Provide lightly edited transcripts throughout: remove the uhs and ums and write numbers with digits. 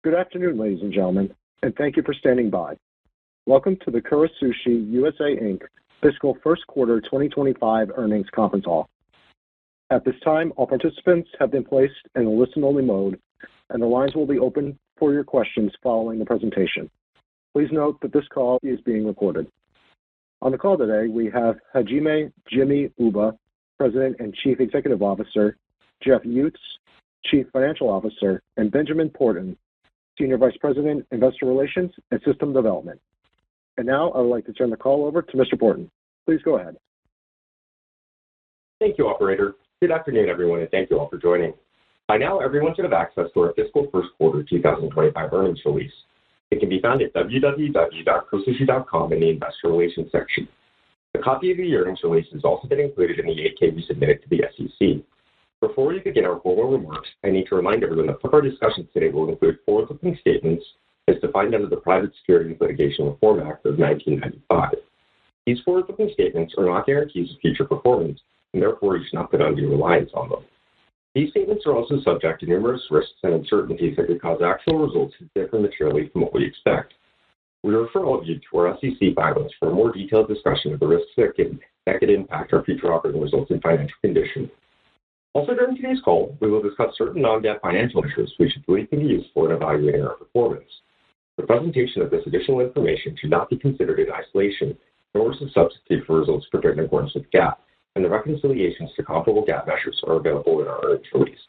Good afternoon, ladies and gentlemen, and thank you for standing by. Welcome to the Kura Sushi USA Inc. Fiscal First Quarter 2025 Earnings Conference Call. At this time, all participants have been placed in a listen-only mode, and the lines will be open for your questions following the presentation. Please note that this call is being recorded. On the call today, we have Hajime Jimmy Uba, President and Chief Executive Officer, Jeff Utes, Chief Financial Officer, and Benjamin Porten, Senior Vice President, Investor Relations and System Development. And now I would like to turn the call over to Mr. Porten. Please go ahead. Thank you, Operator. Good afternoon, everyone, and thank you all for joining. By now, everyone should have access to our fiscal first quarter 2025 earnings release. It can be found at www.kurasushi.com in the Investor Relations section. A copy of the earnings release has also been included in the 8-K we submitted to the SEC. Before we begin our formal remarks, I need to remind everyone that our discussions today will include forward-looking statements as defined under the Private Securities Litigation Reform Act of 1995. These forward-looking statements are not guarantees of future performance, and therefore you should not put undue reliance on them. These statements are also subject to numerous risks and uncertainties that could cause actual results to differ materially from what we expect. We refer all of you to our SEC filings for a more detailed discussion of the risks that could impact our future operating results and financial condition. Also, during today's call, we will discuss certain non-GAAP financial measures which we believe can be useful in evaluating our performance. The presentation of this additional information should not be considered in isolation, nor as a substitute for results prepared in accordance with GAAP, and the reconciliations to comparable GAAP measures are available in our earnings release.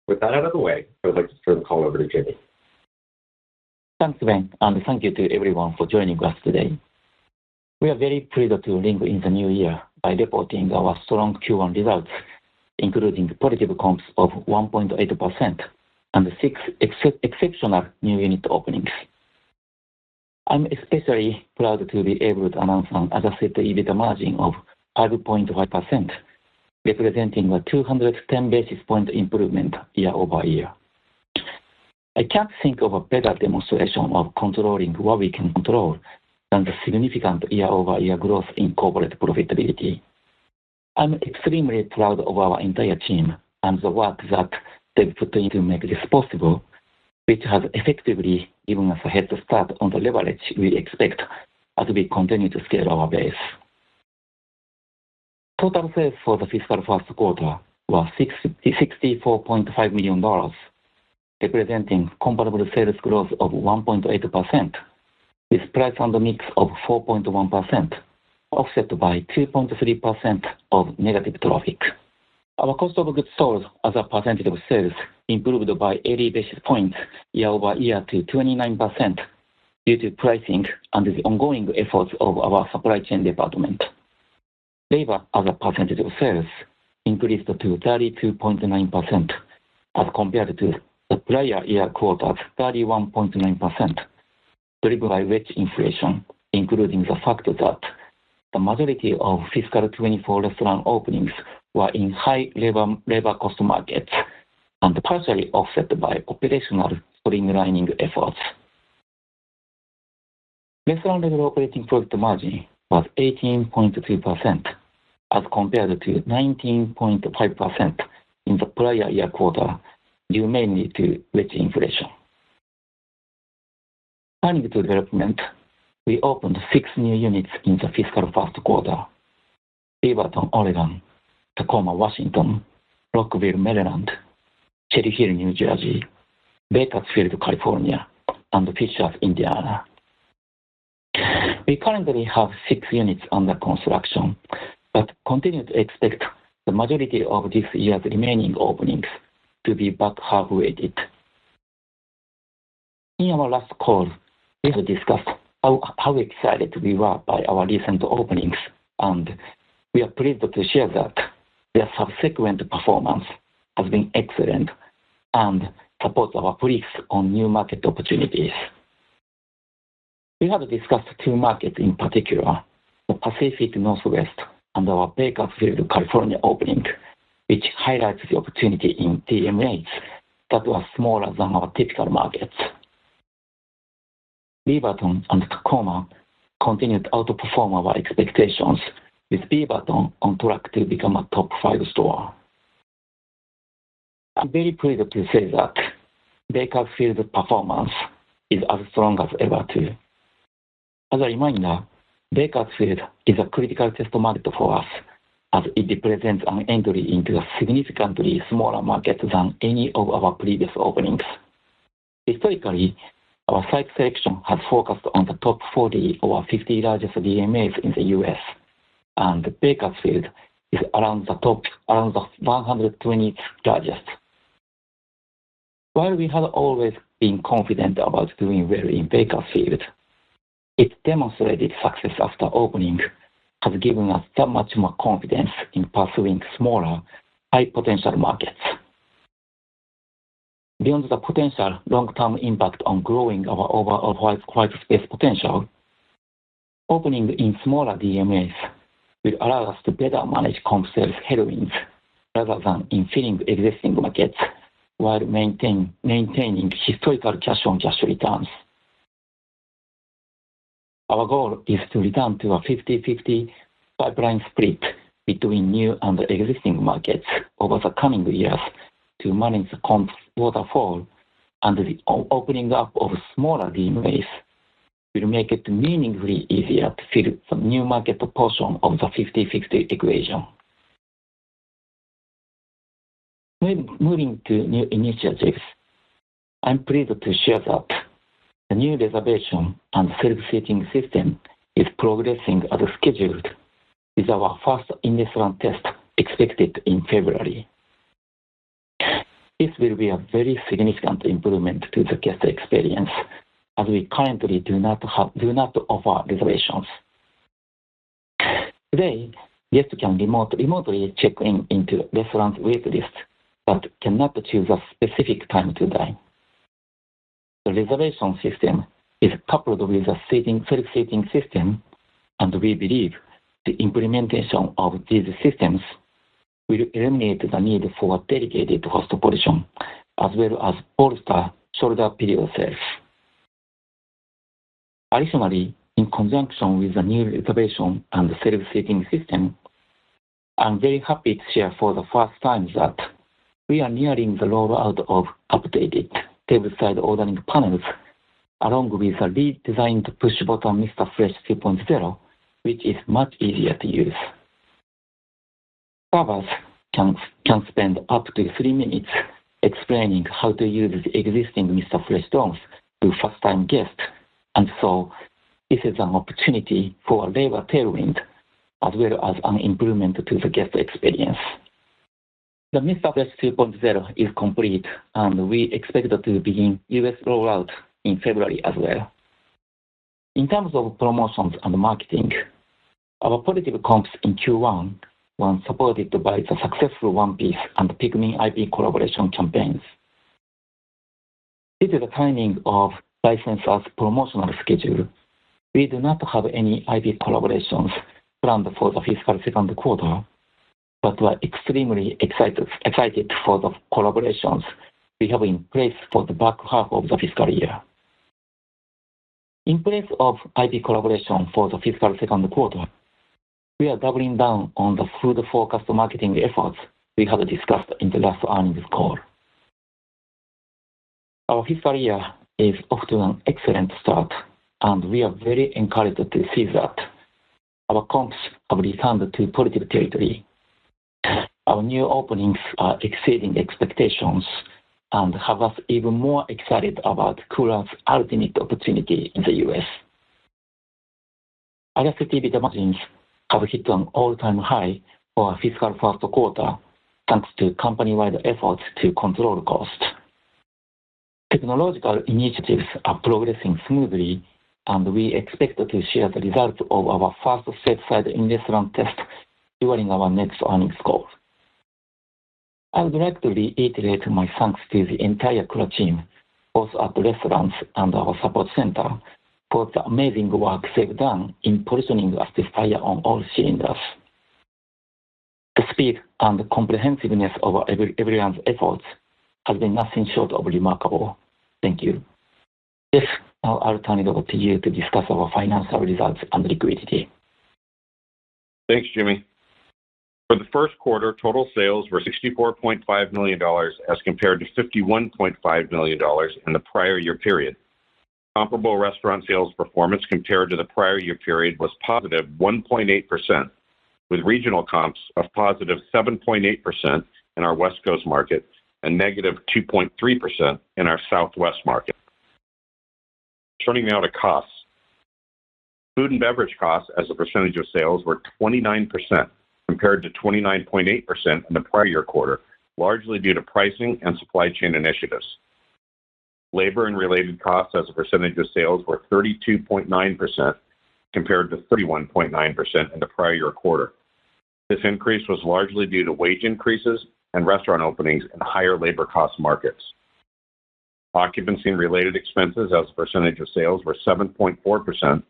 With that out of the way, I would like to turn the call over to Jimmy. Thanks, Ben, and thank you to everyone for joining us today. We are very pleased to ring in the new year by reporting our strong Q1 results, including positive comps of 1.8% and 6 exceptional new unit openings. I'm especially proud to be able to announce an adjusted EBITDA margin of 5.5%, representing a 210 basis point improvement year over year. I can't think of a better demonstration of controlling what we can control than the significant year-over-year growth in corporate profitability. I'm extremely proud of our entire team and the work that they've put in to make this possible, which has effectively given us a head start on the leverage we expect as we continue to scale our base. Total sales for the fiscal first quarter were $64.5 million, representing comparable sales growth of 1.8%, with price and mix of 4.1%. Offset by 2.3% of negative traffic. Our cost of goods sold as a percentage of sales improved by 80 basis points year over year to 29% due to pricing and the ongoing efforts of our supply chain department. Labor as a percentage of sales increased to 32.9% as compared to the prior year quarter's 31.9%, driven by wage inflation, including the fact that the majority of fiscal 24 restaurant openings were in high labor cost markets and partially offset by operational streamlining efforts. Restaurant level operating profit margin was 18.2% as compared to 19.5% in the prior year quarter, due mainly to wage inflation. Turning to development, we opened 6 new units in the fiscal first quarter: Beaverton, Oregon; Tacoma, Washington; Rockville, Maryland; Cherry Hill, New Jersey; Bakersfield, California; and Fishers, Indiana. We currently have 6 units under construction, but continue to expect the majority of this year's remaining openings to be back half-weighted. In our last call, we have discussed how excited we were by our recent openings, and we are pleased to share that their subsequent performance has been excellent and supports our beliefs on new market opportunities. We have discussed 2 markets in particular, the Pacific Northwest and our Bakersfield, California opening, which highlights the opportunity in DMAs that were smaller than our typical markets. Beaverton and Tacoma continued to outperform our expectations, with Beaverton on track to become a top 5 store. I'm very pleased to say that Bakersfield's performance is as strong as ever too. As a reminder, Bakersfield is a critical test market for us, as it represents an entry into a significantly smaller market than any of our previous openings. Historically, our site selection has focused on the top 40 or 50 largest DMAs in the US, and Bakersfield is around the 120th largest. While we had always been confident about doing well in Bakersfield, its demonstrated success after opening has given us that much more confidence in pursuing smaller, high-potential markets. Beyond the potential long-term impact on growing our overall white space potential, opening in smaller DMAs will allow us to better manage comp sales headwinds rather than in filling existing markets while maintaining historical cash-on-cash returns. Our goal is to return to a 50-50 pipeline split between new and existing markets over the coming years to manage the comp waterfall, and the opening up of smaller DMAs will make it meaningfully easier to fill the new market portion of the 50-50 equation. Moving to new initiatives, I'm pleased to share that the new reservation and self-seating system is progressing as scheduled, with our first in-restaurant test expected in February. This will be a very significant improvement to the guest experience, as we currently do not offer reservations. Today, guests can remotely check into restaurant wait lists but cannot choose a specific time to dine. The reservation system is coupled with a self-seating system, and we believe the implementation of these systems will eliminate the need for a dedicated host position, as well as bolster shoulder period sales. Additionally, in conjunction with the new reservation and self-seating system, I'm very happy to share for the first time that we are nearing the rollout of updated tableside ordering panels, along with a redesigned push-button Mr. Fresh 2.0, which is much easier to use. Servers can spend up to 3 minutes explaining how to use the existing Mr. Fresh domes to first-time guests, and so this is an opportunity for a labor tailwind as well as an improvement to the guest experience. The Mr. Fresh 2.0 is complete, and we expect to begin US rollout in February as well. In terms of promotions and marketing, our positive comps in Q1 were supported by the successful One Piece and Pikmin IP collaboration campaigns. Due to the timing of licensors' promotional schedule, we do not have any IP collaborations planned for the fiscal second quarter, but we're extremely excited for the collaborations we have in place for the back half of the fiscal year. In place of IP collaboration for the fiscal second quarter, we are doubling down on the food-focused marketing efforts we have discussed in the last earnings call. Our fiscal year is off to an excellent start, and we are very encouraged to see that our comps have returned to positive territory. Our new openings are exceeding expectations and have us even more excited about Kura's ultimate opportunity in the US. Adjusted EBITDA margins have hit an all-time high for our fiscal first quarter, thanks to company-wide efforts to control costs. Technological initiatives are progressing smoothly, and we expect to share the results of our first stateside in-restaurant test during our next earnings call. I would like to reiterate my thanks to the entire Kura team, both at the restaurants and our support center, for the amazing work they've done in positioning us to fire on all cylinders. The speed and comprehensiveness of everyone's efforts has been nothing short of remarkable. Thank you. Jeff, now I'll turn it over to you to discuss our financial results and liquidity. Thanks, Jimmy. For the first quarter, total sales were $64.5 million as compared to $51.5 million in the prior year period. Comparable restaurant sales performance compared to the prior year period was positive 1.8%, with regional comps of positive 7.8% in our West Coast market and negative 2.3% in our Southwest market. Turning now to costs. Food and beverage costs as a percentage of sales were 29% compared to 29.8% in the prior year quarter, largely due to pricing and supply chain initiatives. Labor and related costs as a percentage of sales were 32.9% compared to 31.9% in the prior year quarter. This increase was largely due to wage increases and restaurant openings in higher labor cost markets. Occupancy and related expenses as a percentage of sales were 7.4%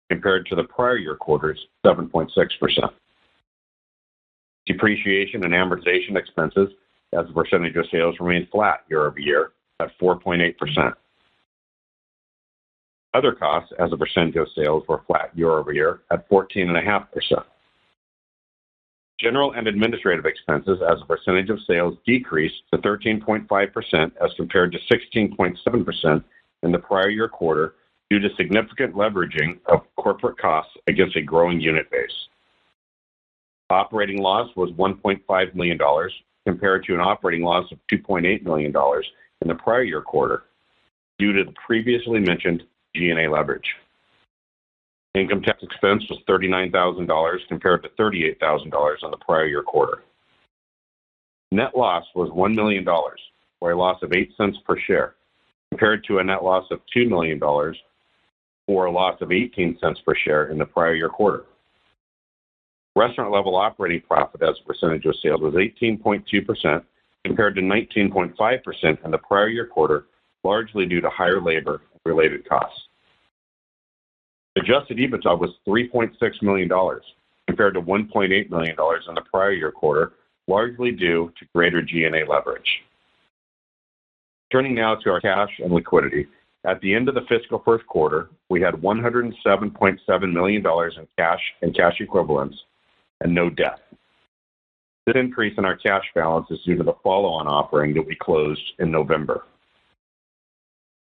compared to the prior year quarter's 7.6%. Depreciation and amortization expenses as a percentage of sales remained flat year over year at 4.8%. Other costs as a percentage of sales were flat year over year at 14.5%. General and administrative expenses as a percentage of sales decreased to 13.5% as compared to 16.7% in the prior year quarter due to significant leveraging of corporate costs against a growing unit base. Operating loss was $1.5 million compared to an operating loss of $2.8 million in the prior year quarter due to the previously mentioned G&A leverage. Income tax expense was $39,000 compared to $38,000 in the prior year quarter. Net loss was $1 million, or a loss of 8 cents per share, compared to a net loss of $2 million, or a loss of 18 cents per share in the prior year quarter. Restaurant level operating profit as a percentage of sales was 18.2% compared to 19.5% in the prior year quarter, largely due to higher labor and related costs. Adjusted EBITDA was $3.6 million compared to $1.8 million in the prior year quarter, largely due to greater G&A leverage. Turning now to our cash and liquidity. At the end of the fiscal first quarter, we had $107.7 million in cash and cash equivalents and no debt. This increase in our cash balance is due to the follow-on offering that we closed in November.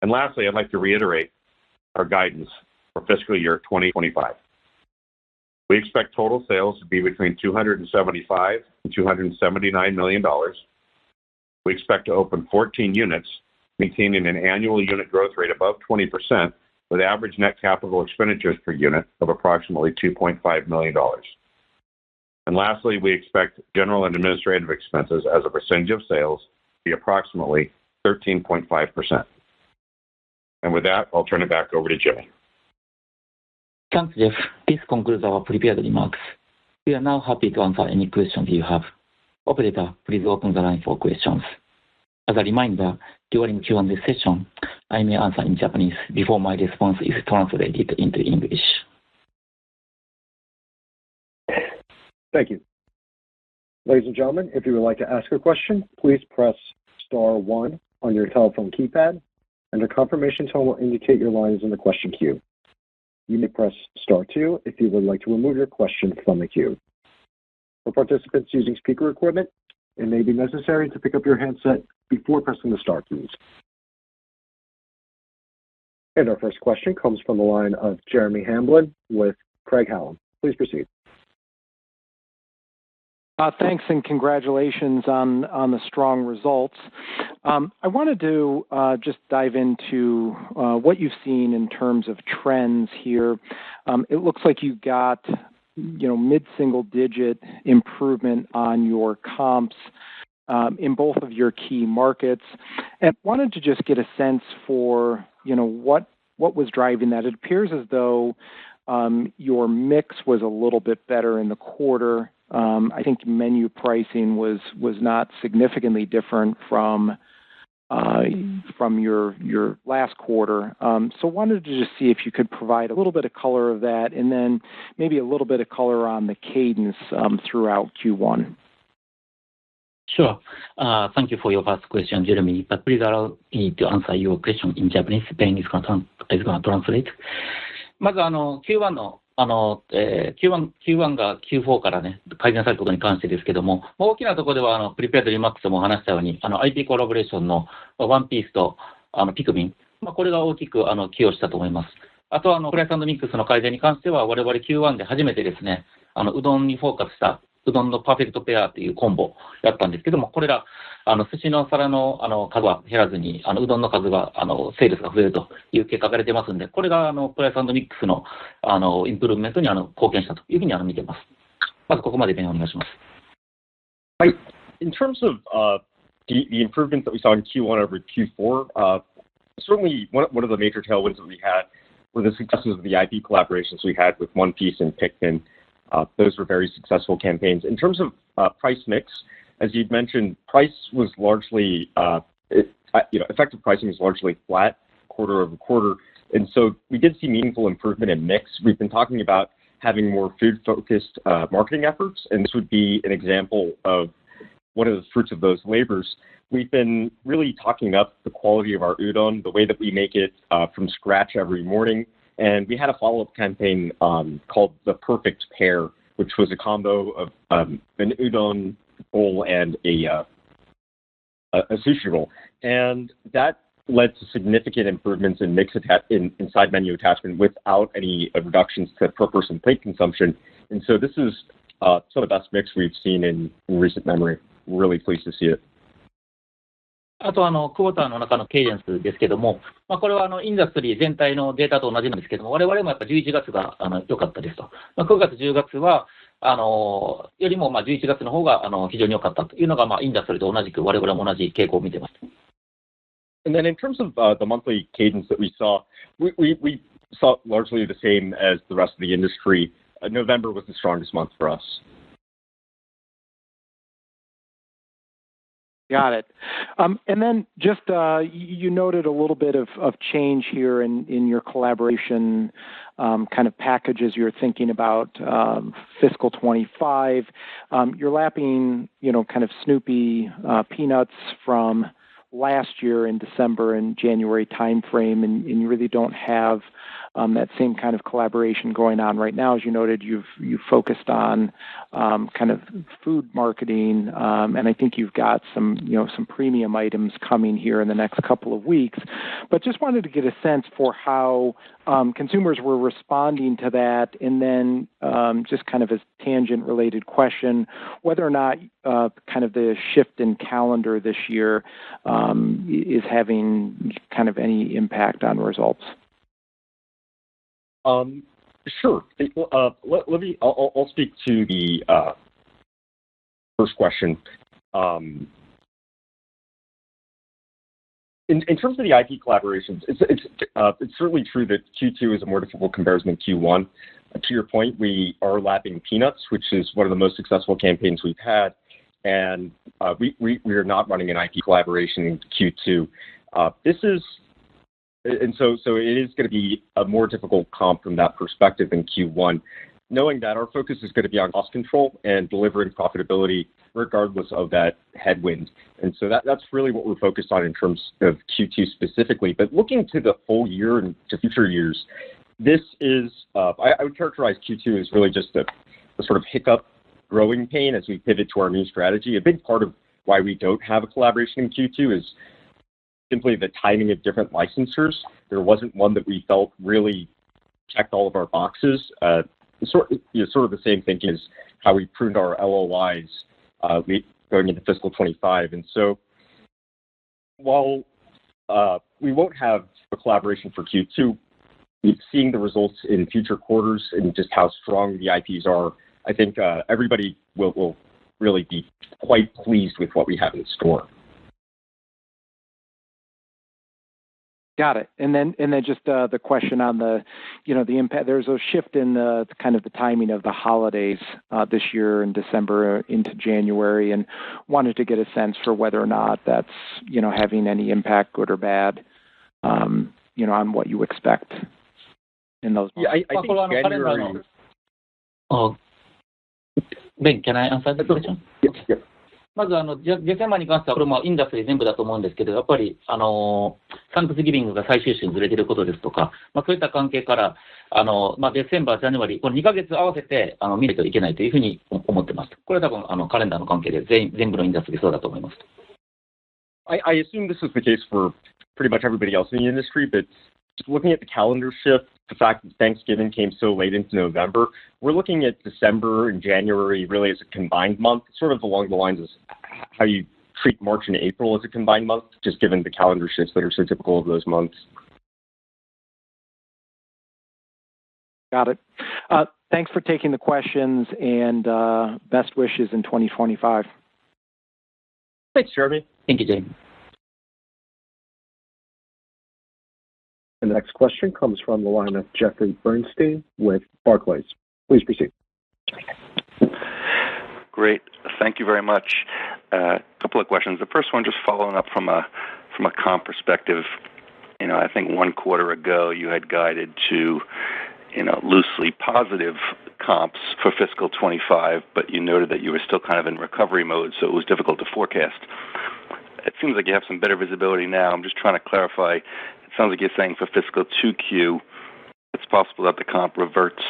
And lastly, I'd like to reiterate our guidance for fiscal year 2025. We expect total sales to be between $275 and $279 million. We expect to open 14 units, maintaining an annual unit growth rate above 20%, with average net capital expenditures per unit of approximately $2.5 million. And lastly, we expect general and administrative expenses as a percentage of sales to be approximately 13.5%. And with that, I'll turn it back over to Jimmy. Thanks, Jeff. This concludes our prepared remarks. We are now happy to answer any questions you have. Operator, please open the line for questions. As a reminder, during Q&A session, I may answer in Japanese before my response is translated into English. Thank you. Ladies and gentlemen, if you would like to ask a question, please press star 1 on your telephone keypad, and a confirmation tone will indicate your line is in the question queue. You may press star 2 if you would like to remove your question from the queue. For participants using speaker equipment, it may be necessary to pick up your handset before pressing the star keys. And our first question comes from the line of Jeremy Hamblin with Craig-Hallum. Please proceed. Thanks and congratulations on the strong results. I wanted to just dive into what you've seen in terms of trends here. It looks like you got mid-single digit improvement on your comps in both of your key markets, and wanted to just get a sense for what was driving that. It appears as though your mix was a little bit better in the quarter. I think menu pricing was not significantly different from your last quarter. So wanted to just see if you could provide a little bit of color of that, and then maybe a little bit of color on the cadence throughout Q1. Sure. Thank you for your first question, Jeremy. But please allow me to answer your question in Japanese. Ben is going to translate. まずQ1の Q1 が Q4 からね、改善されたことに関してですけども、大きなところでは、プリペアドリマックスも話したように、IP コラボレーションのワンピースとピクミン、これが大きく寄与したと思います。あとはフライス&ミックスの改善に関しては、我々 Q1 で初めてですね、うどんにフォーカスしたうどんのパーフェクトペアというコンボやったんですけども、これら、寿司の皿の数は減らずに、うどんの数が、セールスが増えるという結果が出てますんで、これがプライス&ミックスのインプルーブメントに貢献したというふうに見てます。まずここまで弁お願いします。Right. In terms of the improvements that we saw in Q1 over Q4, certainly one of the major tailwinds that we had were the successes of the IP collaborations we had with One Piece and Pikmin. Those were very successful campaigns. In terms of price mix, as you'd mentioned, price was largely, effective pricing was largely flat quarter over quarter. And so we did see meaningful improvement in mix. We've been talking about having more food-focused marketing efforts, and this would be an example of one of the fruits of those labors. We've been really talking up the quality of our udon, the way that we make it from scratch every morning. And we had a follow-up campaign called The Perfect Pair, which was a combo of an udon bowl and a sushi roll. And that led to significant improvements in mix in side menu attachment without any reductions to per person plate consumption. And so this is some of the best mix we've seen in recent memory. We're really pleased to see it. あとクォーターの中のケイデンスですけども、これはインダストリー全体のデータと同じなんですけども、我々もやっぱ11月が良かったですと。9月、10月はよりも11月の方が非常に良かったというのがインダストリーと同じく我々も同じ傾向を見ています。And then in terms of the monthly cadence that we saw, we saw largely the same as the rest of the industry. November was the strongest month for us. Got it. And then just you noted a little bit of change here in your collaboration kind of packages you're thinking about fiscal 25. You're lapping, kind of Snoopy Peanuts from last year in December and January timeframe, and you really don't have that same kind of collaboration going on right now. As you noted, you've focused on kind of food marketing, and I think you've got some premium items coming here in the next couple of weeks. But just wanted to get a sense for how consumers were responding to that, and then just kind of a tangent-related question, whether or not kind of the shift in calendar this year is having kind of any impact on results. Sure. Let me. I'll speak to the first question. In terms of the IP collaborations, it's certainly true that Q2 is a more difficult comparison than Q1. To your point, we are lapping Peanuts, which is one of the most successful campaigns we've had, and we are not running an IP collaboration in Q2. And so it is going to be a more difficult comp from that perspective in Q1, knowing that our focus is going to be on cost control and delivering profitability regardless of that headwind. And so that's really what we're focused on in terms of Q2 specifically. But looking to the full year and to future years, this is, I would characterize Q2 as really just a sort of hiccup growing pain as we pivot to our new strategy. A big part of why we don't have a collaboration in Q2 is simply the timing of different licensors. There wasn't one that we felt really checked all of our boxes. Sort of the same thinking as how we pruned our LOIs going into fiscal 25. And so while we won't have a collaboration for Q2, seeing the results in future quarters and just how strong the IPs are, I think everybody will really be quite pleased with what we have in store. Got it. And then just the question on the impact. There's a shift in the kind of the timing of the holidays this year in December into January, and wanted to get a sense for whether or not that's having any impact, good or bad, on what you expect in those months. Yeah, I think January. Ben, can I answer the question? Yes. まずデセンバーに関しては、これもインダストリー全部だと思うんですけど、やっぱりサンクスギビングが最終週にずれていることですとか、そういった関係から、デセンバー、ジャニュアリー、この2ヶ月合わせて見ないといけないというふうに思ってます。これは多分カレンダーの関係で全部のインダストリーそうだと思います。I assume this is the case for pretty much everybody else in the industry, but just looking at the calendar shift, the fact that Thanksgiving came so late into November, we're looking at December and January really as a combined month, sort of along the lines of how you treat March and April as a combined month, just given the calendar shifts that are so typical of those months. Got it. Thanks for taking the questions, and best wishes in 2025. Thanks, Jeremy. Thank you, Jamie. The next question comes from the line of Jeffrey Bernstein with Barclays. Please proceed. Great. Thank you very much. A couple of questions. The first one, just following up from a comp perspective. I think 1 quarter ago you had guided to, loosely positive comps for fiscal 25, but you noted that you were still kind of in recovery mode, so it was difficult to forecast. It seems like you have some better visibility now. I'm just trying to clarify. It sounds like you're saying for fiscal 2Q, it's possible that the comp reverts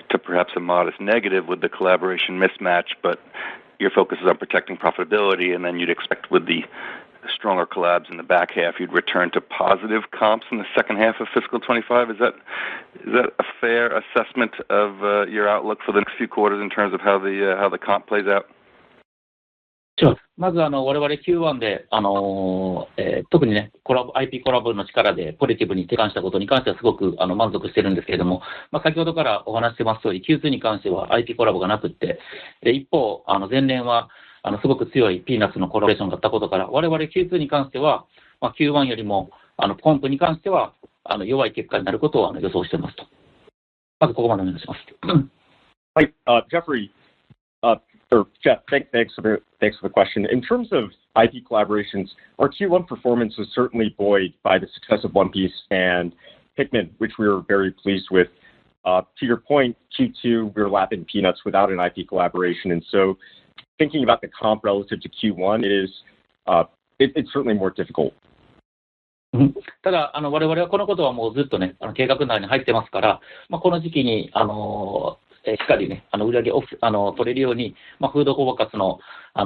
to perhaps a modest negative with the collaboration mismatch, but your focus is on protecting profitability, and then you'd expect with the stronger collabs in the back half, you'd return to positive comps in the second half of fiscal 25. Is that a fair assessment of your outlook for the next few quarters in terms of how the comp plays out? Sure. まず我々 Q1 で特にねIP コラボの力でポジティブに転換したことに関してはすごく満足してるんですけれども、先ほどからお話してます通り Q2 に関しては IP コラボがなくって、一方前年はすごく強いピーナッツのコラボレーションだったことから、我々 Q2 に関しては、Q1 よりもコンプに関しては弱い結果になることを予想していますと。まずここまでお願いします。Hi, Jeffrey. Or Jeff, thanks for the question. In terms of IP collaborations, our Q1 performance was certainly buoyed by the success of One Piece and Pikmin, which we were very pleased with. To your point, Q2 we were lapping Peanuts without an IP collaboration, and so thinking about the comp relative to Q1, it's certainly more difficult. ただ我々はこのことはもうずっとね計画内に入ってますから、この時期にしっかりね売り上げを取れるように、フードコーカスの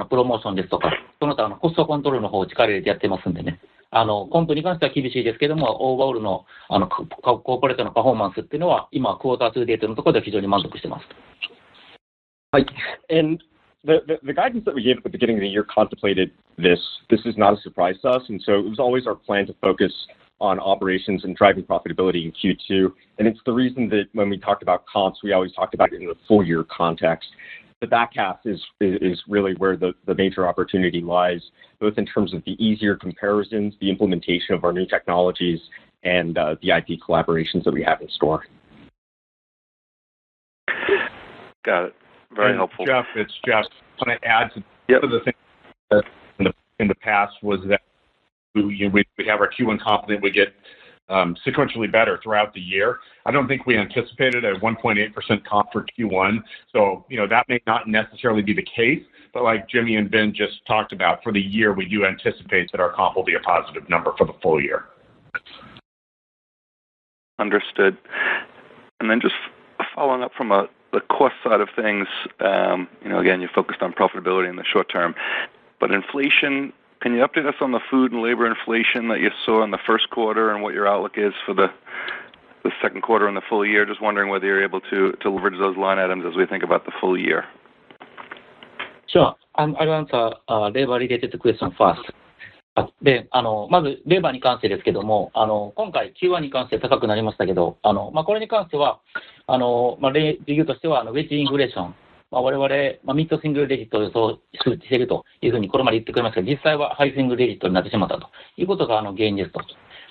プロモーションですとか、その他コストコントロールの方を力入れてやってますんでね、コンプに関しては厳しいですけども、オーバーオールのコーポレートのパフォーマンスっていうのは今クォーター2デートのところでは非常に満足してます。はい。And the guidance that we gave at the beginning of the year contemplated this. This is not a surprise to us, and so it was always our plan to focus on operations and driving profitability in Q2. And it's the reason that when we talked about comps, we always talked about it in the full year context. The back half is really where the major opportunity lies, both in terms of the easier comparisons, the implementation of our new technologies, and the IP collaborations that we have in store. Got it. Very helpful. Jeff, it's Jeff. I want to add to the thing that in the past was that we have our Q1 comp that we get sequentially better throughout the year. I don't think we anticipated a 1.8% comp for Q1, so that may not necessarily be the case. But like Jimmy and Ben just talked about, for the year we do anticipate that our comp will be a positive number for the full year. Understood. And then just following up from the cost side of things, again, you focused on profitability in the short term, but inflation. Can you update us on the food and labor inflation that you saw in the first quarter and what your outlook is for the second quarter and the full year? Just wondering whether you're able to leverage those line items as we think about the full year. Sure. I'll answer labor-related question first. でまずレバーに関してですけども、今回 Q1 に関して高くなりましたけど、これに関しては理由としてはウェッジインフレーション、我々ミッドシングルデジットを予想しているというふうにこれまで言ってくれましたが、実際はハイシングルデジットになってしまったということが原因ですと。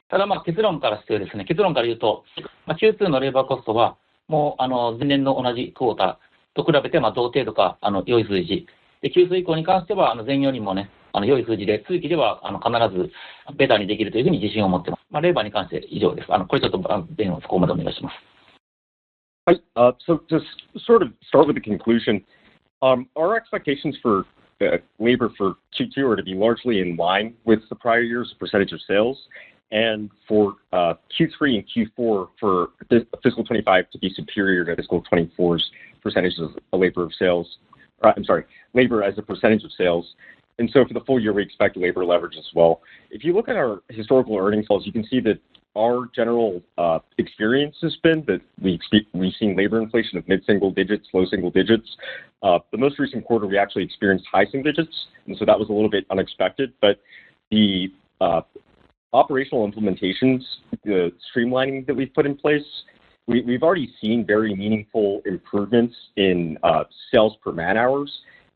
ただ結論から言うと、Q2 のレバーコストはもう前年の同じクォーターと比べて同程度か良い数字で、Q2 以降に関しては前よりもね良い数字で、通期では必ずベターにできるというふうに自信を持っています。レバーに関して以上です。これちょっとベンをそこまでお願いします。So to sort of start with the conclusion, our expectations for labor for Q2 are to be largely in line with the prior year's percentage of sales, and for Q3 and Q4 for fiscal 25 to be superior to fiscal 24's percentage of labor of sales. Labor as a percentage of sales. And so for the full year, we expect labor leverage as well. If you look at our historical earnings calls, you can see that our general experience has been that we've seen labor inflation of mid-single digits, low single digits. The most recent quarter, we actually experienced high single digits, and so that was a little bit unexpected. But the operational implementations, the streamlining that we've put in place, we've already seen very meaningful improvements in sales per man hours.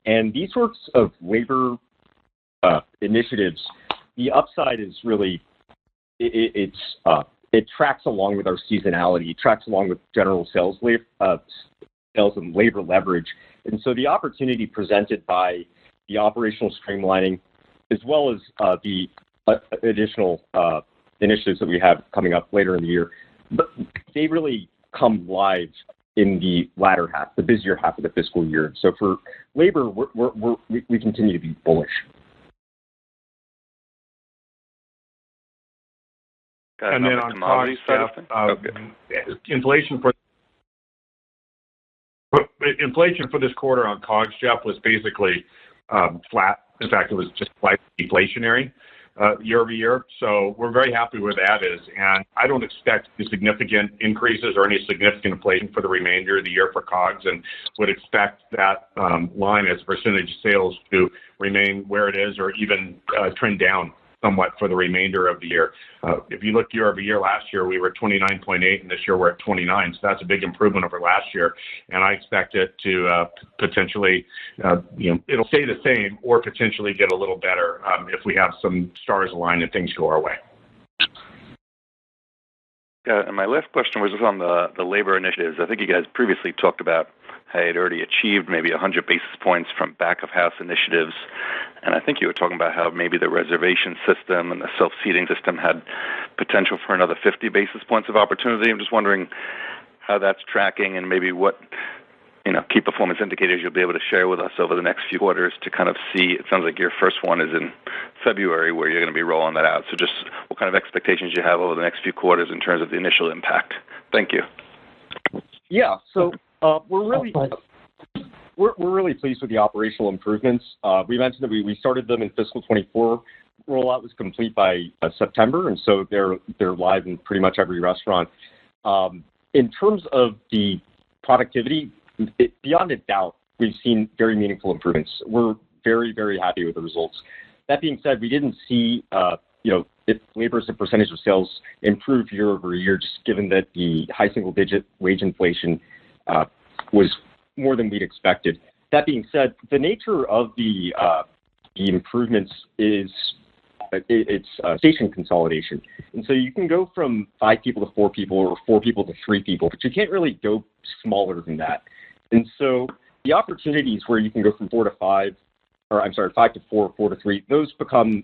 And these sorts of labor initiatives, the upside is really, it tracks along with our seasonality, it tracks along with general sales and labor leverage. And so the opportunity presented by the operational streamlining, as well as the additional initiatives that we have coming up later in the year, they really come live in the latter half, the busier half of the fiscal year. So for labor, we continue to be bullish. And then on COGS, inflation for this quarter on COGS, Jeff, was basically flat. In fact, it was just slightly deflationary year over year. So we're very happy where that is. And I don't expect any significant increases or any significant inflation for the remainder of the year for COGS, and would expect that line as a percentage of sales to remain where it is or even trend down somewhat for the remainder of the year. If you look year over year, last year we were at 29.8, and this year we're at 29. So that's a big improvement over last year. And I expect it to potentially, it'll stay the same or potentially get a little better if we have some stars align and things go our way. And my last question was on the labor initiatives. I think you guys previously talked about how you'd already achieved maybe 100 basis points from back-of-house initiatives. And I think you were talking about how maybe the reservation system and the self-seating system had potential for another 50 basis points of opportunity. I'm just wondering how that's tracking and maybe what key performance indicators you'll be able to share with us over the next few quarters to kind of see. It sounds like your first one is in February where you're going to be rolling that out. So just what kind of expectations you have over the next few quarters in terms of the initial impact. Thank you. Yeah, so we're really pleased with the operational improvements. We mentioned that we started them in fiscal 24. Rollout was complete by September, and so they're live in pretty much every restaurant. In terms of the productivity, beyond a doubt, we've seen very meaningful improvements. We're very, very happy with the results. That being said, we didn't see, if labor as a percentage of sales improve year over year, just given that the high single-digit wage inflation was more than we'd expected. That being said, the nature of the improvements is it's station consolidation. And so you can go from 5 people to 4 people or 4 people to 3 people, but you can't really go smaller than that. And so the opportunities where you can go from 5 to 4, 4 to 3, those become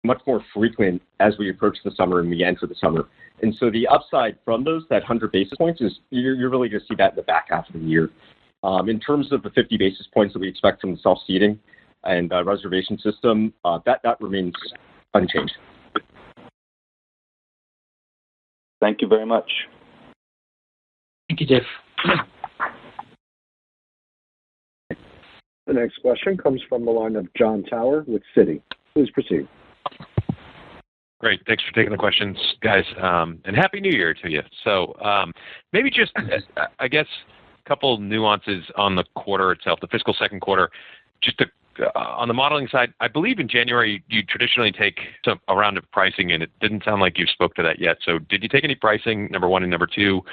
much more frequent as we approach the summer and we enter the summer. And so the upside from those, that 100 basis points, is you're really going to see that in the back half of the year. In terms of the 50 basis points that we expect from the self-seating and reservation system, that remains unchanged. Thank you very much. Thank you, Jeff. The next question comes from the line of Jon Tower with Citi. Please proceed. Great. Thanks for taking the questions, guys. And Happy New Year to you. So maybe just, I guess, a couple nuances on the quarter itself, the fiscal second quarter. Just on the modeling side, I believe in January you traditionally take a round of pricing, and it didn't sound like you spoke to that yet. So did you take any pricing, number one, and number two?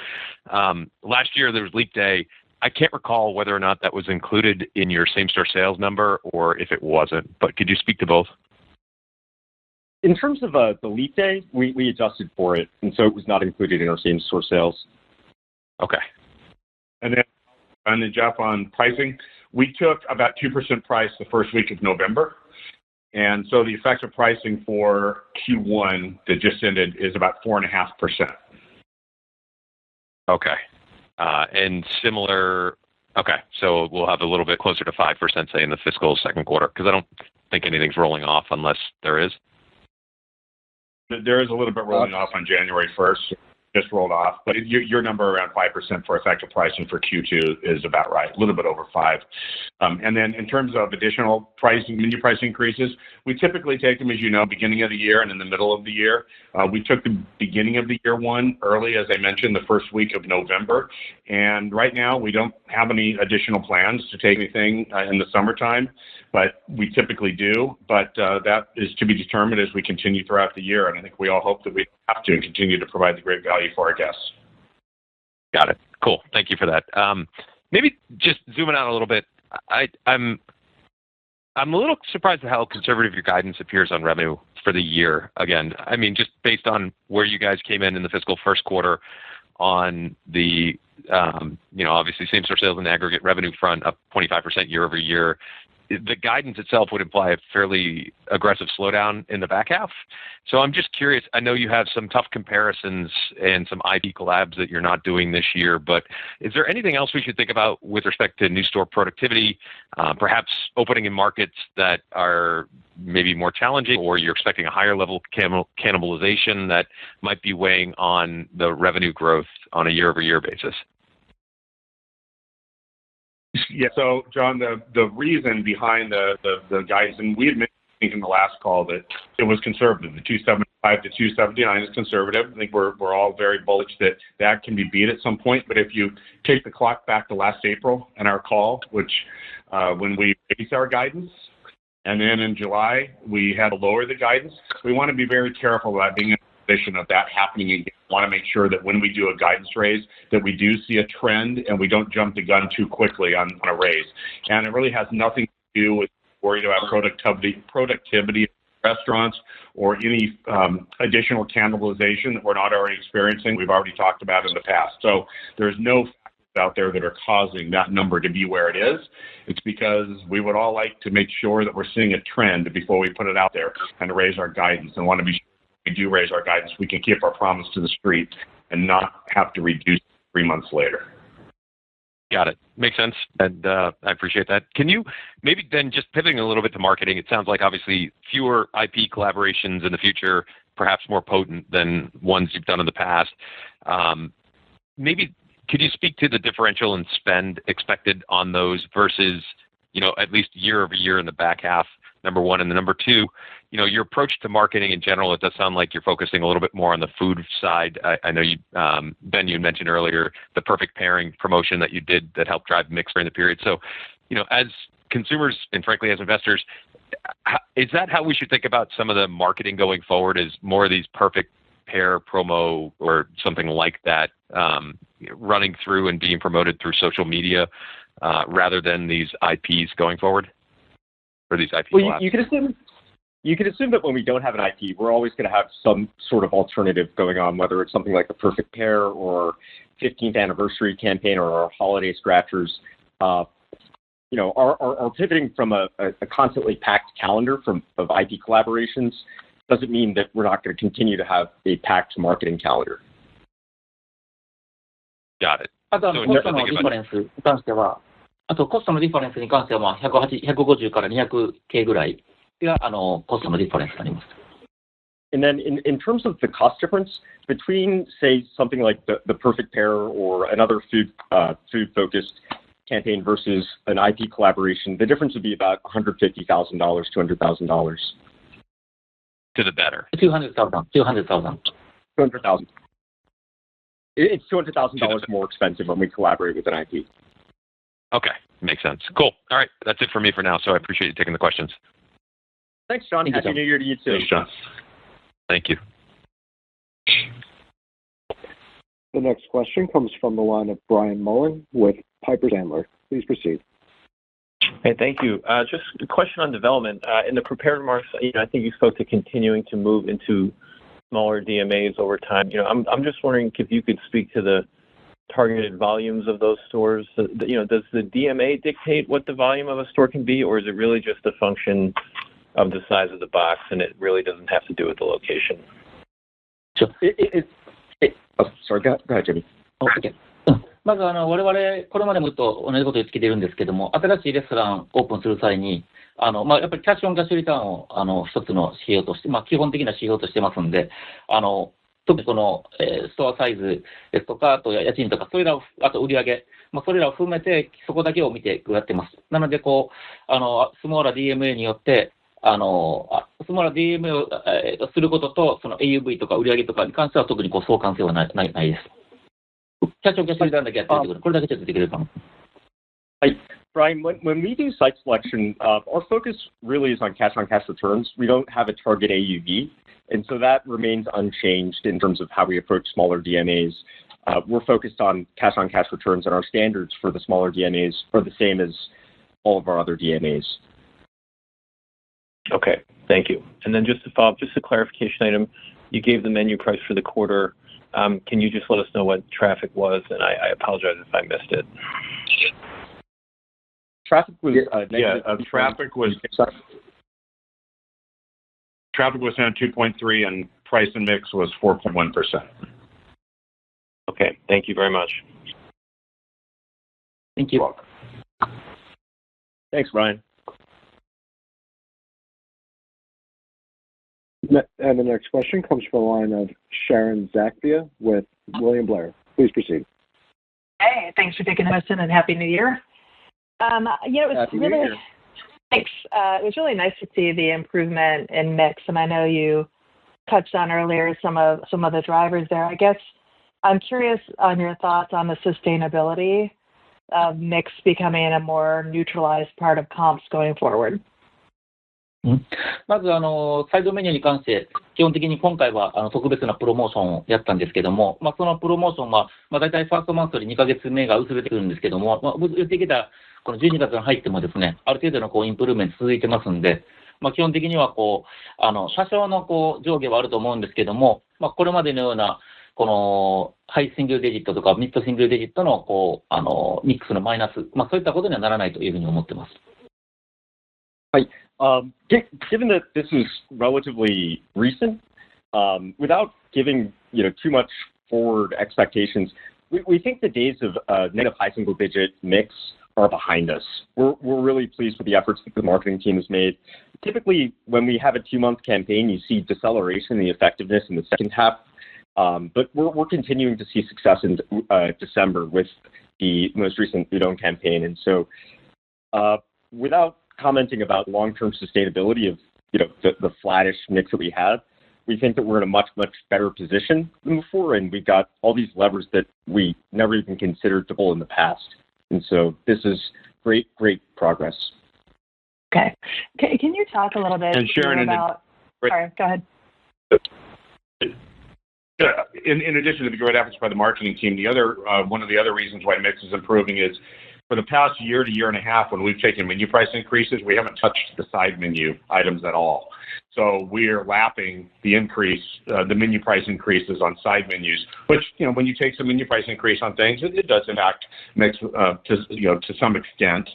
Last year there was Leap Day. I can't recall whether or not that was included in your same-store sales number or if it wasn't, but could you speak to both? In terms of the Leap Day, we adjusted for it, and so it was not included in our same-store sales. Okay. And then Jeff, on pricing, we took about 2% price the first week of November. And so the effective pricing for Q1 that just ended is about 4.5%. Okay. And similar Okay, so we'll have a little bit closer to 5%, say, in the fiscal second quarter, because I don't think anything's rolling off unless there is. There is a little bit rolling off on January 1st. Just rolled off, but your number around 5% for effective pricing for Q2 is about right, a little bit over 5. And then in terms of additional menu price increases, we typically take them, as you know, beginning of the year and in the middle of the year. We took the beginning of the year one early, as I mentioned, the first week of November. And right now, we don't have any additional plans to take anything in the summertime, but we typically do. But that is to be determined as we continue throughout the year. And I think we all hope that we have to continue to provide the great value for our guests. Got it. Cool. Thank you for that. Maybe just zooming out a little bit, I'm a little surprised at how conservative your guidance appears on revenue for the year. Again, I mean, just based on where you guys came in the fiscal first quarter on the, obviously same-store sales and aggregate revenue front up 25% year over year. The guidance itself would imply a fairly aggressive slowdown in the back half. So I'm just curious. I know you have some tough comparisons and some IP collabs that you're not doing this year, but is there anything else we should think about with respect to new store productivity, perhaps opening in markets that are maybe more challenging, or you're expecting a higher level of cannibalization that might be weighing on the revenue growth on a year-over-year basis? Yeah, so John, the reason behind the guidance, and we had mentioned in the last call that it was conservative. The 275 to 279 is conservative. I think we're all very bullish that can be beat at some point. But if you take the clock back to last April and our call, which when we raised our guidance, and then in July we had to lower the guidance, we want to be very careful about being in a position of that happening again. We want to make sure that when we do a guidance raise, that we do see a trend and we don't jump the gun too quickly on a raise. And it really has nothing to do with worried about productivity of restaurants or any additional cannibalization that we're not already experiencing. We've already talked about in the past. So there's no factors out there that are causing that number to be where it is. It's because we would all like to make sure that we're seeing a trend before we put it out there and to raise our guidance, and want to be sure we do raise our guidance, we can keep our promise to the street and not have to reduce 3 months later. Got it. Makes sense. And I appreciate that. Can you maybe then, just pivoting a little bit to marketing, it sounds like obviously fewer IP collaborations in the future, perhaps more potent than ones you've done in the past. Maybe could you speak to the differential in spend expected on those versus, at least year over year in the back half, number one, and then number two, your approach to marketing in general, it does sound like you're focusing a little bit more on the food side. I know you, Ben, you mentioned earlier the perfect pairing promotion that you did that helped drive mix during the period. So, as consumers and frankly as investors, is that how we should think about some of the marketing going forward? Is more of these perfect pair promo or something like that running through and being promoted through social media rather than these IPs going forward, or these IP Well, collabs? you can assume that when we don't have an IP, we're always going to have some sort of alternative going on, whether it's something like the perfect pair or 15th anniversary campaign or our holiday scratchers. Our pivoting from a constantly packed calendar of IP collaborations doesn't mean that we're not going to continue to have a packed marketing calendar. Got it. あとコストのディファレンスに関しては、150から200系ぐらいがコストのディファレンスになります。And then in terms of the cost difference between, say, something like the perfect pair or another food-focused campaign versus an IP collaboration, the difference would be about $150,000, $200,000. To the better. 200,000. 200,000. It's $200,000 more expensive when we collaborate with an IP. Okay, makes sense. Cool. All right, that's it for me for now. So I appreciate you taking the questions. Thanks, John. Thank you, Happy John. New Year to you too. Thanks, John. Thank you. The next question comes from the line of Brian Mullen with Piper Sandler. Please proceed. Hey, thank you. Just a question on development. In the prepared remarks, I think you spoke to continuing to move into smaller DMAs over time. I'm just wondering if you could speak to the targeted volumes of those stores. Does the DMA dictate what the volume of a store can be, or is it really just a function of the size of the box and it really doesn't have to do with the location? Sorry, go ahead, Jimmy. Okay. まず我々、これまでもずっと同じこと言ってきてるんですけども、新しいレストランオープンする際に、やっぱりキャッシュオンキャッシュリターンを一つの指標として、基本的な指標としてますんで、特にこの、ストアサイズですとか、あと家賃とか、それらを、あと売上、それらを含めて、そこだけを見てやってます。なので、スモーラ DMA によって、スモーラ DMA を、することと、その AUV とか売上とかに関しては特に相関性はないです。キャッシュオンキャッシュリターンだけやってるってことで、これだけちょっとできるかも。Hi, Brian. When we do site selection, our focus really is on cash-on-cash returns. We don't have a target AUV, and so that remains unchanged in terms of how we approach smaller DMAs. We're focused on cash-on-cash returns, and our standards for the smaller DMAs are the same as all of our other DMAs. Okay, thank you. And then just to follow up, just a clarification item, you gave the menu price for the quarter. Can you just let us know what traffic was? And I apologize if I missed it. Traffic was traffic was down 2.3 and price and mix was 4.1%. Okay, thank you very much. Thank you. Thanks, Brian. And the next question comes from the line of Sharon Zackfia with William Blair. Please proceed. Hey, thanks for taking the question and Happy New Year. It was Happy really, New Year. Thanks. It was really nice to see the improvement in mix, and I know you touched on earlier some of the drivers there. I guess I'm curious on your thoughts on the sustainability of mix becoming a more neutralized part of comps going forward. まずサイドメニューに関して、基本的に今回は特別なプロモーションをやったんですけども、そのプロモーションは、大体ファーストマンスより2ヶ月目が薄れてくるんですけども、薄れてきたこの12月に入ってもですね、ある程度のインプルーメント続いてますんで、基本的には多少の上下はあると思うんですけども、これまでのようなこのハイシングルデジットとかミッドシングルデジットのミックスのマイナス、そういったことにはならないというふうに思ってます。Given that this is relatively recent, without giving too much forward expectations, we think the days of negative high single digit mix are behind us. We're really pleased with the efforts that the marketing team has made. Typically, when we have a 2-month campaign, you see deceleration in the effectiveness in the second half, but we're continuing to see success in December with the most recent Udon campaign, and so without commenting about long-term sustainability of the flattish mix that we have, we think that we're in a much better position than before, and we've got all these levers that we never even considered to pull in the past, and so this is great progress. Okay, can you talk a little bit about? Sorry, go ahead. In addition to the great efforts by the marketing team, one of the other reasons why mix is improving is for the past year to year and a half, when we've taken menu price increases, we haven't touched the side menu items at all. So we're lapping the increase, the menu price increases on side menus, which, when you take some menu price increase on things, it does impact mix to some extent.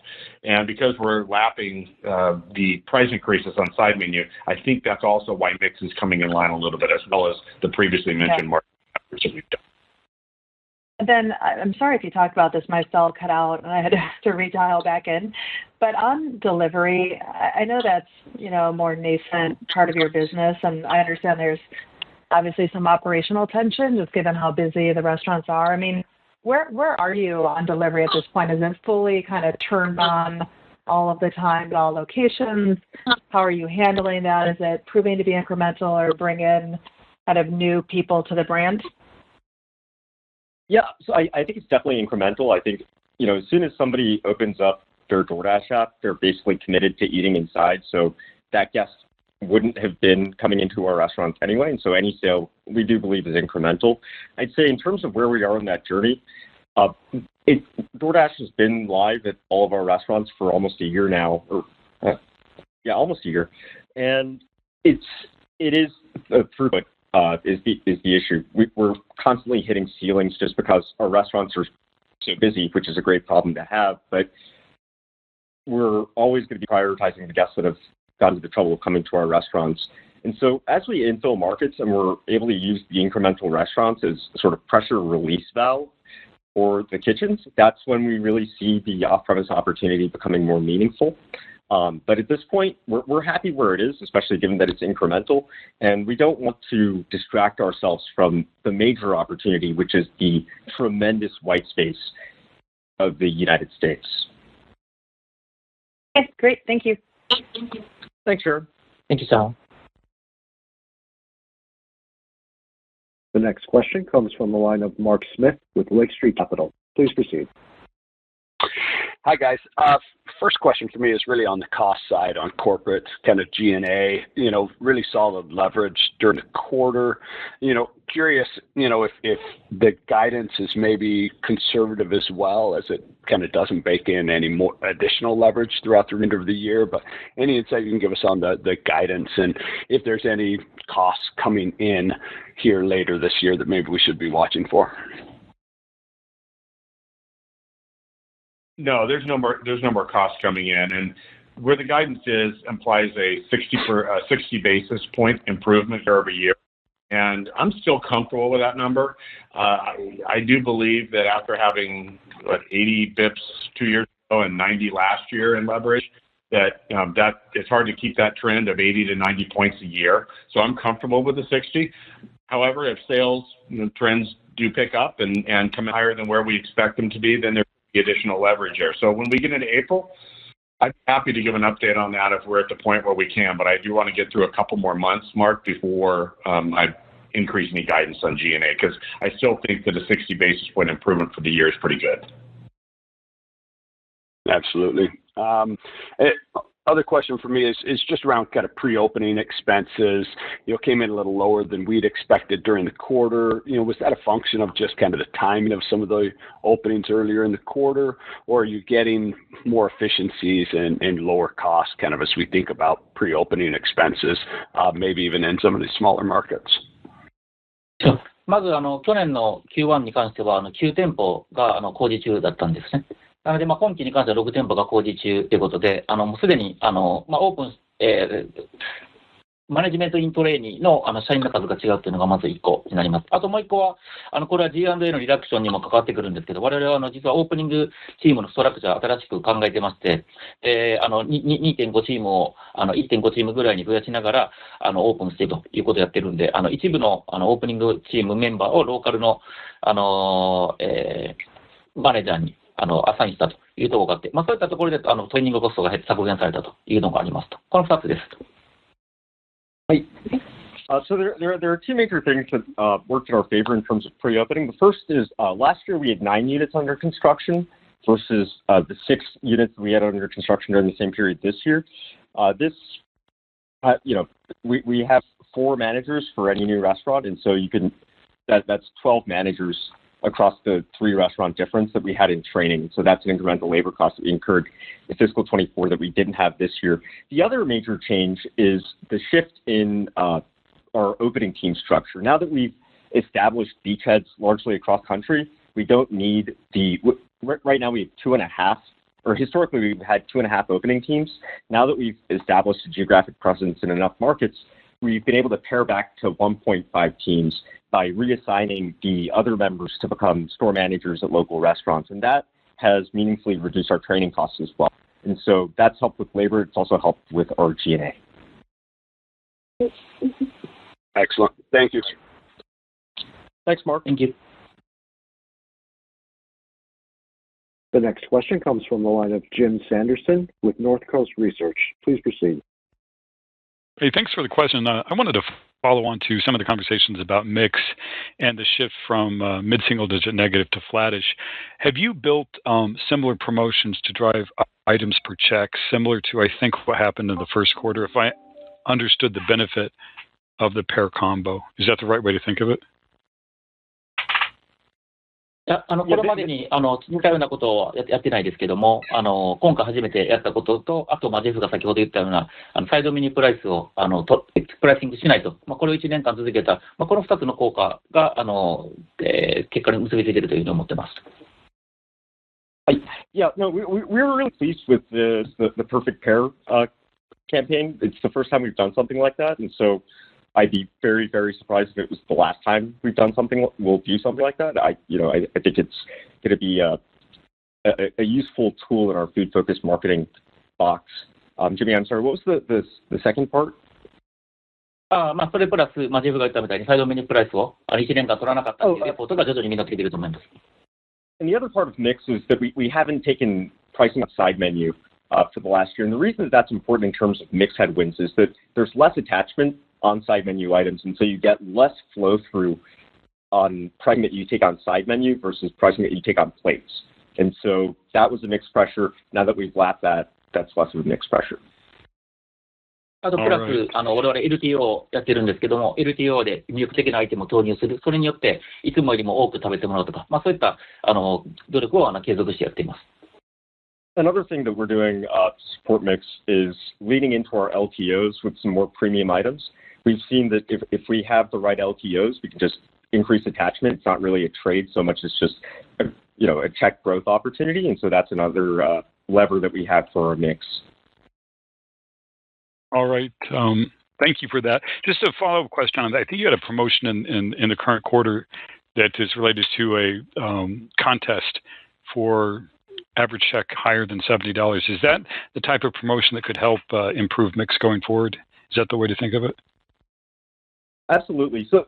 And because we're lapping the price increases on side menu, I think that's also why mix is coming in line a little bit, as well as the previously mentioned marketing efforts that we've done. Then I'm sorry if you talked about this, my cell cut out and I had to redial back in. But on delivery, I know that's a more nascent part of your business, and I understand there's obviously some operational tension just given how busy the restaurants are. I mean, where are you on delivery at this point? Is it fully kind of turned on all of the time at all locations? How are you handling that? Is it proving to be incremental or bring in kind of new people to the brand? Yeah, so I think it's definitely incremental. I think, as soon as somebody opens up their DoorDash app, they're basically committed to eating inside. So that guest wouldn't have been coming into our restaurants anyway. And so any sale we do believe is incremental. I'd say in terms of where we are on that journey, DoorDash has been live at all of our restaurants for almost a year now, almost a year. And it is throughput. Is the issue. We're constantly hitting ceilings just because our restaurants are so busy, which is a great problem to have, but we're always going to be prioritizing the guests that have gotten into trouble coming to our restaurants. And so as we infill markets and we're able to use the incremental restaurants as sort of pressure release valve, or the kitchens, that's when we really see the off-premise opportunity becoming more meaningful. But at this point, we're happy where it is, especially given that it's incremental, and we don't want to distract ourselves from the major opportunity, which is the tremendous white space of the United States. Okay, great. Thank you. Thanks, Sharon. Thank you, Sarah. The next question comes from the line of Mark Smith with Lake Street Capital. Please proceed. Hi, guys. First question for me is really on the cost side, on corporate kind of G&A, really solid leverage during the quarter. Curious, if the guidance is maybe conservative as well, as it kind of doesn't bake in any more additional leverage throughout the remainder of the year, but any insight you can give us on the guidance and if there's any costs coming in here later this year that maybe we should be watching for. No, there's no more costs coming in, and where the guidance implies a 60 basis point improvement year over year, and I'm still comfortable with that number. I do believe that after having 80 bips 2 years ago and 90 last year in leverage, that it's hard to keep that trend of 80 to 90 points a year. So I'm comfortable with the 60. However, if sales trends do pick up and come higher than where we expect them to be, then there's additional leverage there. So when we get into April, I'd be happy to give an update on that if we're at the point where we can, but I do want to get through a couple more months, Mark, before I increase any guidance on G&A, because I still think that a 60 basis point improvement for the year is pretty good. Absolutely. Other question for me is just around kind of pre-opening expenses. Came in a little lower than we'd expected during the quarter. Was that a function of just kind of the timing of some of the openings earlier in the quarter, or are you getting more efficiencies and lower costs kind of as we think about pre-opening expenses, maybe even in some of these smaller markets? まず去年の Q1 に関しては9店舗が工事中だったんですね。なので、今期に関しては6店舗が工事中ということで、もうすでにオープン、マネジメントイントレーニーの社員の数が違うというのがまず1個になります。あともう1個は、これは G&A のリダクションにも関わってくるんですけど、我々は実はオープニングチームのストラクチャー新しく考えてまして、2.5 チームを1.5 チームぐらいに増やしながらオープンしているということをやってるんで、一部のオープニングチームメンバーをローカルのマネージャーにアサインしたというところがあって、そういったところでトレーニングコストが削減されたというのがありますと。この2つです。Right. So there are two major things that worked in our favor in terms of pre-opening. The first is last year we had 9 units under construction versus the 6 units we had under construction during the same period this year. We have 4 managers for any new restaurant, and so that's 12 managers across the 3 restaurant difference that we had in training. So that's an incremental labor cost that we incurred in fiscal 24 that we didn't have this year. The other major change is the shift in our opening team structure. Now that we've established beachheads largely across country, we don't need right now we have 2.5, or historically we've had 2.5 opening teams. Now that we've established a geographic presence in enough markets, we've been able to pare back to 1.5 teams by reassigning the other members to become store managers at local restaurants. And that has meaningfully reduced our training costs as well. And so that's helped with labor. It's also helped with our G&A. Excellent. Thank you. Thanks, Mark. Thank you. The next question comes from the line of Jim Sanderson with North Coast Research. Please proceed. Hey, thanks for the question. I wanted to follow on to some of the conversations about mix and the shift from mid-single-digit negative to flattish. Have you built similar promotions to drive items per check, similar to, I think, what happened in the first quarter, if I understood the benefit of the pair combo? Is that the right way to think of it? いやこれまでに似たようなことをやってないですけども、今回初めてやったことと、あとジェフが先ほど言ったようなサイドメニュープライスをプライシングしないと、これを1年間続けた、この2つの効果が結果に結びついているというふうに思ってます。Yeah, no, we were really pleased with the perfect pair campaign. It's the first time we've done something like that, and so I'd be very, very surprised if it was the last time we'll do something like that. I think it's going to be a useful tool in our food-focused marketing box. Jimmy, I'm sorry, what was the second part? それプラス、ジェフが言ったみたいにサイドメニュープライスを1年間取らなかったというレポートが徐々にみんなついていると思います。And the other part of mix is that we haven't taken pricing on side menu for the last year. And the reason that that's important in terms of mix headwinds is that there's less attachment on side menu items, and so you get less flow through on pricing that you take on side menu versus pricing that you take on plates. And so that was a mix pressure. Now that we've lapped that, that's less of a mix pressure. あとプラス、我々 LTO をやってるんですけども、LTO で魅力的なアイテムを投入する、それによっていつもよりも多く食べてもらうとか、そういった努力を継続してやっています。Another thing that we're doing to support mix is leaning into our LTOs with some more premium items. We've seen that if we have the right LTOs, we can just increase attachment. It's not really a trade so much as just a check growth opportunity, and so that's another lever that we have for our mix. All right. Thank you for that. Just a follow-up question on that. I think you had a promotion in the current quarter that is related to a contest for average check higher than $70. Is that the type of promotion that could help improve mix going forward? Is that the way to think of it? Absolutely. So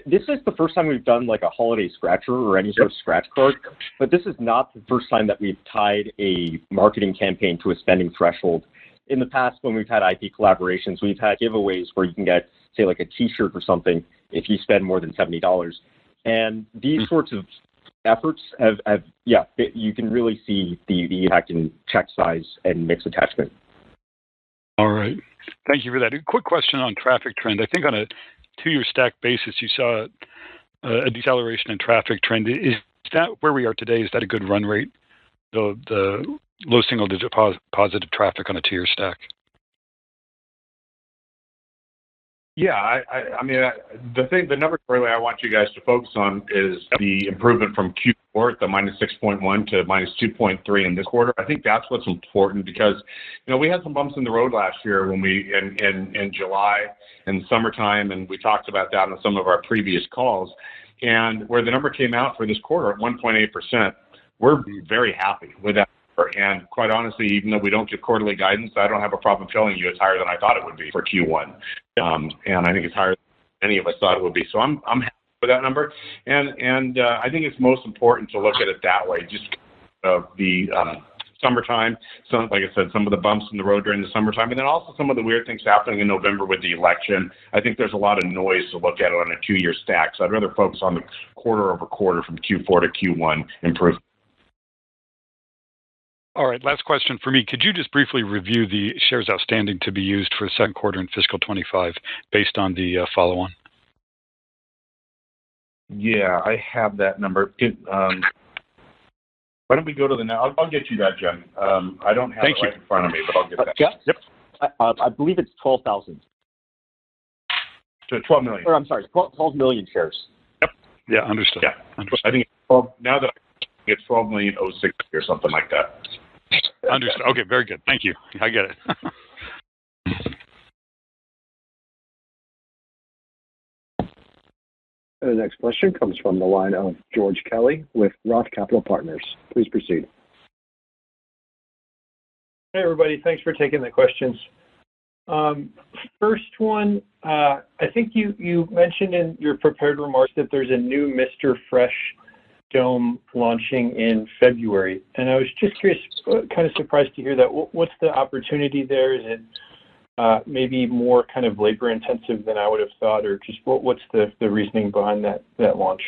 this is the first time we've done like a holiday scratcher or any sort of scratch card, but this is not the first time that we've tied a marketing campaign to a spending threshold. In the past, when we've had IP collaborations, we've had giveaways where you can get, say, like a T-shirt or something if you spend more than $70. And these sorts of efforts you can really see the impact in check size and mix attachment. All right. Thank you for that. A quick question on traffic trend. I think on a 2-year stack basis, you saw a deceleration in traffic trend. Is that where we are today? Is that a good run rate? The low single-digit positive traffic on a 2-year stack. Yeah, I mean, the number really I want you guys to focus on is the improvement from Q4 at the -6.1 to -2.3 in this quarter. I think that's what's important because, we had some bumps in the road last year when we in July and summertime, and we talked about that on some of our previous calls. And where the number came out for this quarter at 1.8%, we're very happy with that. And quite honestly, even though we don't give quarterly guidance, I don't have a problem telling you it's higher than I thought it would be for Q1. And I think it's higher than any of us thought it would be. So I'm happy with that number. And I think it's most important to look at it that way, just the summertime. So, like I said, some of the bumps in the road during the summertime, and then also some of the weird things happening in November with the election. I think there's a lot of noise to look at it on a 2-year stack. So I'd rather focus on the quarter over quarter from Q4 to Q1 improvement. All right, last question for me. Could you just briefly review the shares outstanding to be used for the second quarter in fiscal 25 based on the follow-on? Yeah, I have that number. Why don't we go to the now? I'll get you that, Jen. I don't have it right in front of me, but I'll get that. Yep. I believe it's 12,000. So 12 million. Or I'm sorry, 12 million shares. Yep. Yeah, understood. Yeah. Understood. I think it's 12, now that it's 12,006 or something like that. Understood. Okay, very good. Thank you. I get it. The next question comes from the line of George Kelly with Roth Capital Partners. Please proceed. Hey, everybody. Thanks for taking the questions. First one, I think you mentioned in your prepared remarks that there's a new Mr. Fresh Dome launching in February. And I was just curious, kind of surprised to hear that. What's the opportunity there? Is it maybe more kind of labor intensive than I would have thought, or just what's the reasoning behind that launch?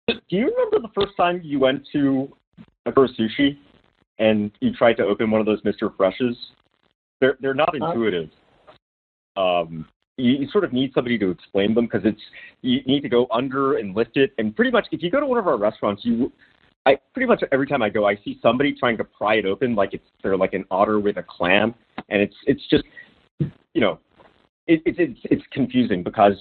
Do you remember the first time you went to a Kura Sushi and you tried to open one of those Mr. Freshes? They're not intuitive. You sort of need somebody to explain them because you need to go under and lift it. And pretty much, if you go to one of our restaurants, I pretty much every time I go, I see somebody trying to pry it open like they're like an otter with a clam, and it's just it's confusing because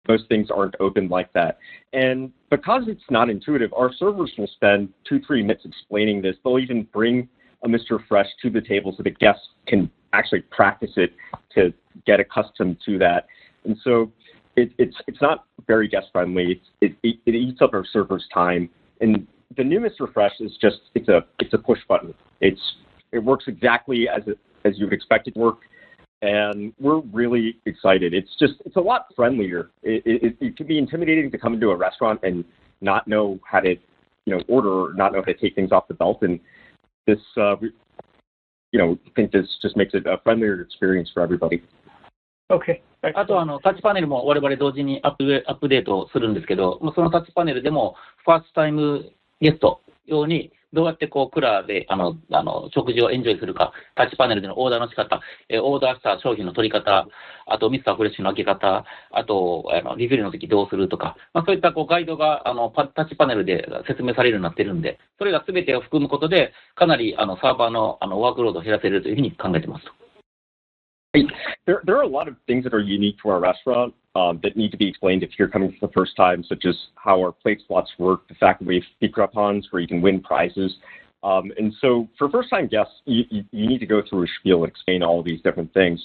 most things aren't open like that. And because it's not intuitive, our servers will spend 2-3 minutes explaining this. They'll even bring a Mr. Fresh to the table so the guests can actually practice it to get accustomed to that. And so it's not very guest friendly. It eats up our servers' time. And the new Mr. Fresh is just it's a push button. It works exactly as you would expect it to work, and we're really excited. It's a lot friendlier. It can be intimidating to come into a restaurant and not know how to order or not know how to take things off the belt, and this I think this just makes it a friendlier experience for everybody. Okay. あとタッチパネルも我々同時にアップデートするんですけど、そのタッチパネルでもファーストタイムゲスト用にどうやってクラで食事をエンジョイするか、タッチパネルでのオーダーの仕方、オーダーした商品の取り方、あとミスターフレッシュの開け方、あとリフィルの時どうするとか、そういったガイドがタッチパネルで説明されるようになっているんで、それが全てを含むことでかなりサーバーのワークロードを減らせるというふうに考えています。There are a lot of things that are unique to our restaurant that need to be explained if you're coming for the first time, such as how our plate slots work, the fact that we have speaker coupons where you can win prizes. And so for first-time guests, you need to go through a spiel and explain all of these different things.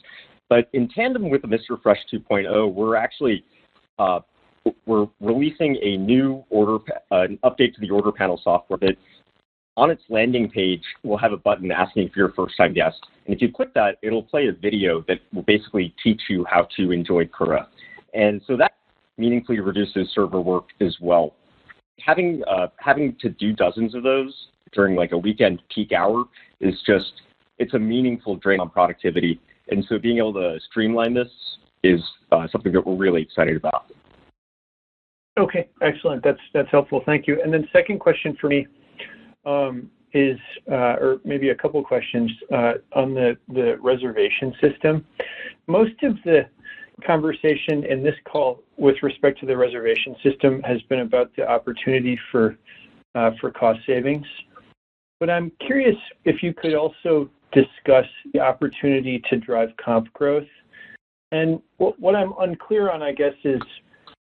But in tandem with the Mr. Fresh 2.0, we're actually we're releasing a new an update to the order panel software that on its landing page will have a button asking if you're a first-time guest. And if you click that, it'll play a video that will basically teach you how to enjoy Kura. And so that meaningfully reduces server work as well. Having to do dozens of those during like a weekend peak hour is it's a meaningful drain on productivity. And so being able to streamline this is something that we're really excited about. Okay, excellent. That's helpful. Thank you. And then second question for me is, or maybe a couple of questions on the reservation system. Most of the conversation in this call with respect to the reservation system has been about the opportunity for cost savings. But I'm curious if you could also discuss the opportunity to drive comp growth. And what I'm unclear on, I guess, is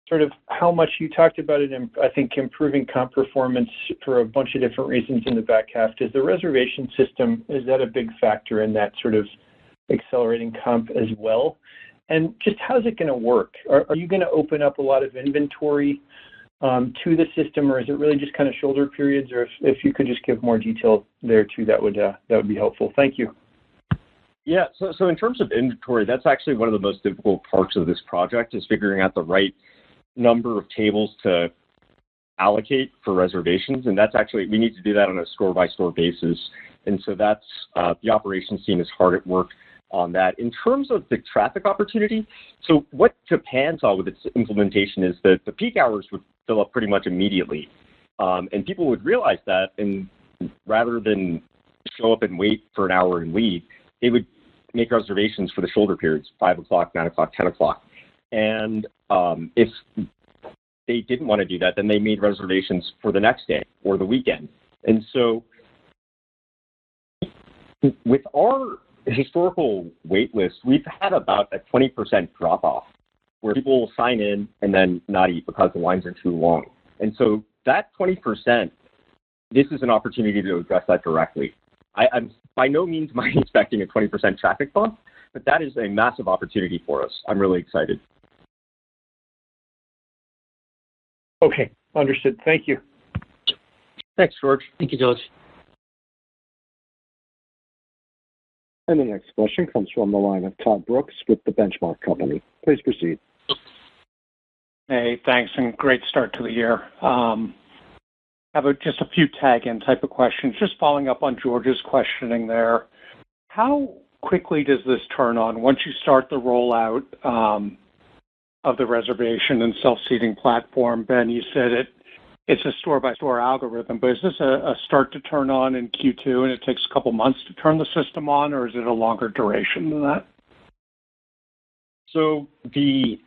sort of how much you talked about it, I think, improving comp performance for a bunch of different reasons in the back half. Does the reservation system, is that a big factor in that sort of accelerating comp as well? And just how's it going to work? Are you going to open up a lot of inventory to the system, or is it really just kind of shoulder periods? Or if you could just give more detail there too, that would be helpful. Thank you. Yeah, so in terms of inventory, that's actually one of the most difficult parts of this project is figuring out the right number of tables to allocate for reservations, and that's actually, we need to do that on a store-by-store basis, and so that's, the operations team is hard at work on that. In terms of the traffic opportunity, so what Japan saw with its implementation is that the peak hours would fill up pretty much immediately, and people would realize that, and rather than show up and wait for an hour and leave, they would make reservations for the shoulder periods, 5 o'clock, 9 o'clock, 10 o'clock. And if they didn't want to do that, then they made reservations for the next day or the weekend. And so with our historical wait list, we've had about a 20% drop-off where people will sign in and then not eat because the lines are too long. And so that 20%, this is an opportunity to address that directly. I'm by no means expecting a 20% traffic bump, but that is a massive opportunity for us. I'm really excited. Okay, understood. Thank you. Thanks, George. Thank you, George. And the next question comes from the line of Todd Brooks with The Benchmark Company. Please proceed. Hey, thanks, and great start to the year. Have just a few tag-in type of questions. Just following up on George's questioning there, how quickly does this turn on once you start the rollout of the reservation and self-seating platform? Ben, you said it's a store-by-store algorithm, but is this a start to turn on in Q2 and it takes a couple months to turn the system on, or is it a longer duration than that? So the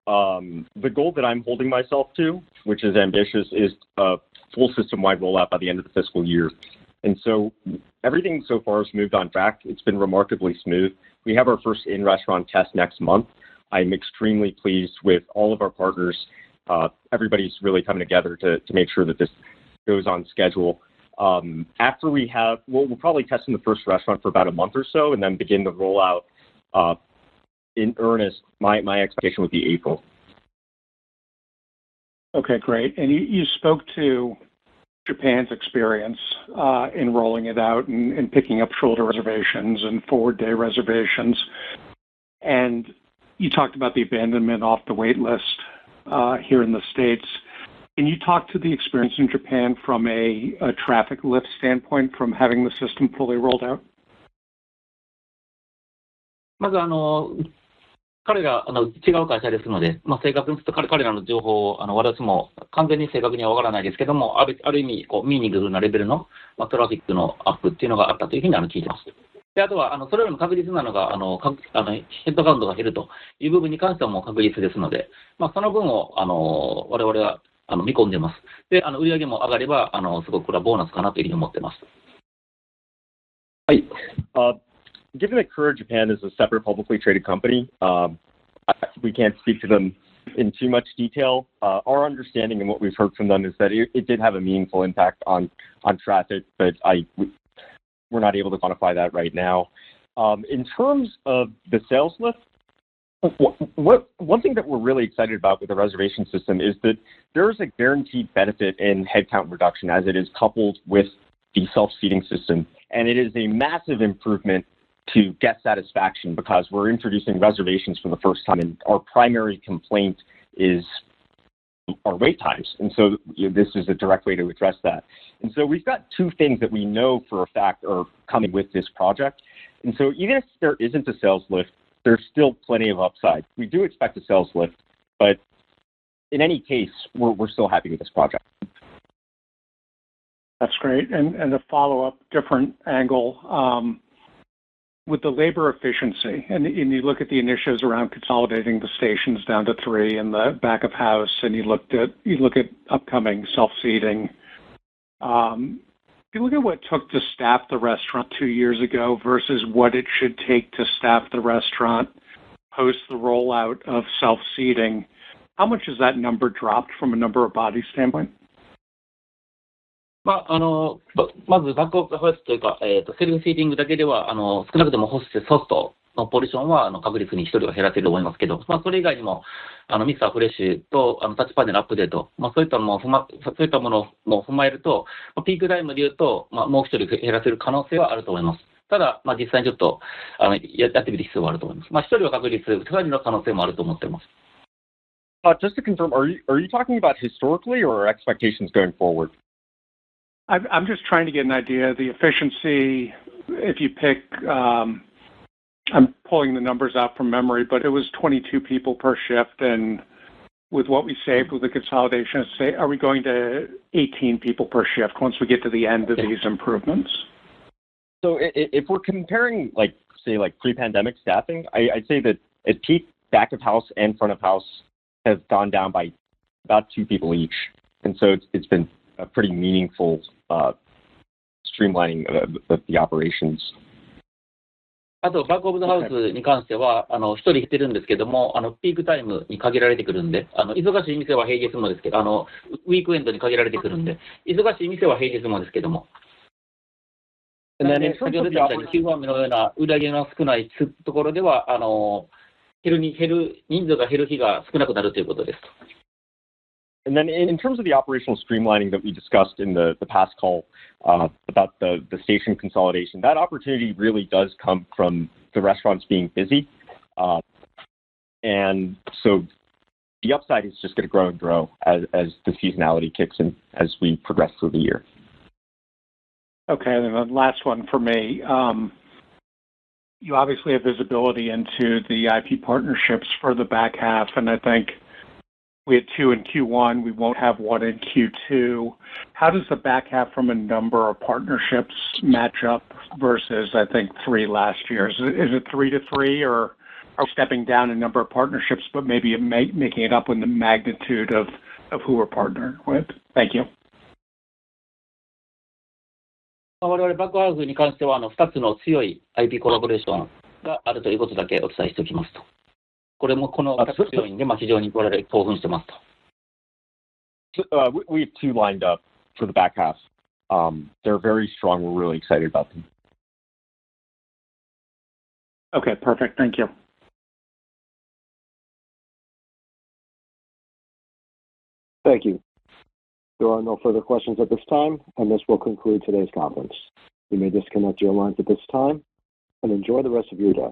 goal that I'm holding myself to, which is ambitious, is a full system-wide rollout by the end of the fiscal year. And so everything so far has moved on track. It's been remarkably smooth. We have our first in-restaurant test next month. I'm extremely pleased with all of our partners. Everybody's really coming together to make sure that this goes on schedule. After we'll probably test in the first restaurant for about a month or so and then begin the rollout in earnest, my expectation would be April. Okay, great. And you spoke to Japan's experience in rolling it out and picking up shoulder reservations and forward-day reservations. And you talked about the abandonment off the wait list here in the States. Can you talk to the experience in Japan from a traffic lift standpoint from having the system fully rolled out? まず彼ら違う会社ですので、正確に言うと彼らの情報を私も完全に正確には分からないですけども、ある意味ミーニングルなレベルの、トラフィックのアップっていうのがあったというふうに聞いてます。であとはそれよりも確実なのがヘッドカウントが減るという部分に関してはもう確実ですので、その分を我々は見込んでます。で売上も上がればすごくこれはボーナスかなというふうに思ってます。はい。Given that Kura Japan is a separate publicly traded company, we can't speak to them in too much detail. Our understanding and what we've heard from them is that it did have a meaningful impact on traffic, but we're not able to quantify that right now. In terms of the sales lift, one thing that we're really excited about with the reservation system is that there is a guaranteed benefit in headcount reduction as it is coupled with the self-seating system, and it is a massive improvement to guest satisfaction because we're introducing reservations for the first time, and our primary complaint is our wait times. And so this is a direct way to address that. And so we've got two things that we know for a fact are coming with this project. And so even if there isn't a sales lift, there's still plenty of upside. We do expect a sales lift, but in any case, we're still happy with this project. That's great. And a follow-up, different angle. With the labor efficiency, and you look at the initiatives around consolidating the stations down to 3 in the back of house, and you look at upcoming self-seating. If you look at what it took to staff the restaurant 2 years ago versus what it should take to staff the restaurant post the rollout of self-seating, how much has that number dropped from a number of bodies standpoint? まずバックオフハウスというか、セルフシーティングだけでは少なくともホストのポジションは確実に1人は減らせると思いますけど、それ以外にもミスターフレッシュとタッチパネルアップデート、そういったものも踏まえると、ピークタイムでいうと、もう1人減らせる可能性はあると思います。ただ、実際にちょっとやってみる必要はあると思います。1人は確実、2人の可能性もあると思っています。Just to confirm, are you talking about historically or expectations going forward? I'm just trying to get an idea of the efficiency. If you pick, I'm pulling the numbers out from memory, but it was 22 people per shift, and with what we saved with the consolidation, are we going to 18 people per shift once we get to the end of these improvements? So if we're comparing, like pre-pandemic staffing, I'd say that at peak, back of house and front of house have gone down by about 2 people each, and so it's been a pretty meaningful streamlining of the operations. あと、バックオブザハウスに関しては、1人減ってるんですけども、ピークタイムに限られてくるんで、忙しい店は平日もですけど、ウィークエンドに限られてくるんで、忙しい店は平日もですけども。先ほど言ったように、9番目のような売り上げの少ないところでは、人数が減る日が少なくなるということです。And then in terms of the operational streamlining that we discussed in the past call about the station consolidation, that opportunity really does come from the restaurants being busy. And so the upside is just going to grow and grow as the seasonality kicks in as we progress through the year. Okay, and then the last one for me. You obviously have visibility into the IP partnerships for the back half, and I think we had 2 in Q1. We won't have 1 in Q2. How does the back half from a number of partnerships match up versus, I think, 3 last year? Is it 3 to 3, or are we stepping down in number of partnerships, but maybe making it up in the magnitude of who we're partnered with? Thank you. 我々バックハウスに関しては2つの強い IP コラボレーションがあるということだけお伝えしておきますと。これもこの2つ強いんで、非常に我々興奮してますと。We have 2 lined up for the back half. They're very strong. We're really excited about them. Okay, perfect. Thank you. Thank you. There are no further questions at this time, and this will conclude today's conference. You may disconnect your lines at this time and enjoy the rest of your day.